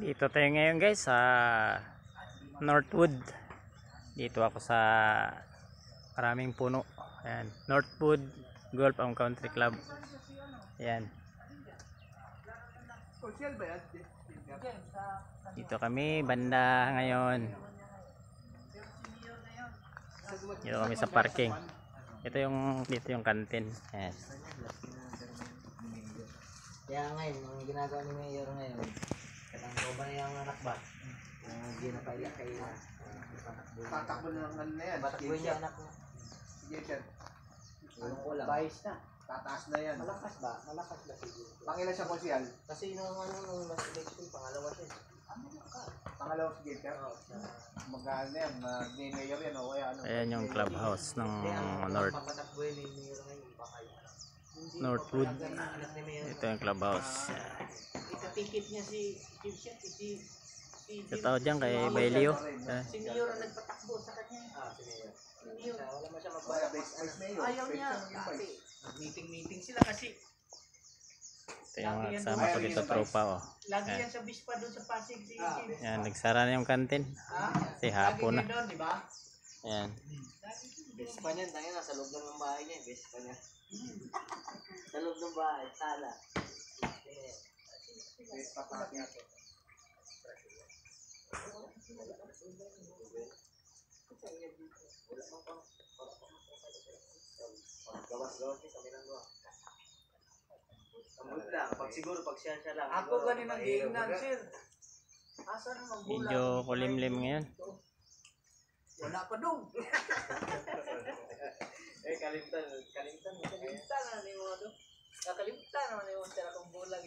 Dito tayo ngayon guys sa Northwood. Dito ako sa maraming puno. Ayan, Northwood Golf and Country Club. Ayan. Dito kami banda ngayon. Dito kami sa parking. Dito yung kantin. Ayan. Kaya ngayon, ang ginagawa ni Mayor ngayon, katanggaw ba na yung anak ba? Kung hindi na paila kayo na tatakbo na ng ano na yan. patakbo niya anak mo. Sige siya. Walang kulang. Bayis na. Tataas na yan. Malakas ba? Malakas ba siguro? Pangilan siya konsyal? Kasi nung nung last election, pangalawa siya. Pangalawa si Gate yan? Mag-ano yan, mag-mayor yan o kaya ano? Ayan yung clubhouse ng North. Papatakbo yun ni Mayor ngayon, baka yun. Northwood. Ito yung clubhouse. Ikatikit niya si Chief Chef, si Ito dyan kay Bailio. si Mayor ang nagpatakbo sa kanya. Si Mayor. Wala mo siya magbayad. Ayaw niya. Meeting sila kasi Ito yung mga kasama ko dito tropa. Oh. lagi yan sa Bispa doon sa Pasig si Chief. Ayan, nagsara na yung kantin. Kasi hapon na. Lagi doon, di ba? Ayan. Bispa niyan, tayo na sa loob ng bahay niya, Bispa niya. Sa loob ng bahay, sala. Bispa pa niya. Gawas-gawas niya kami ng doon. Amod lang, pag siya lang. Ako ganin ang giingnan, sir. Asa na magbulan? Medyo kulimlim ngayon. Wala pa dong. Kalimtan na ni mo doon. Nakalimtan naman ni mo sila kung bulang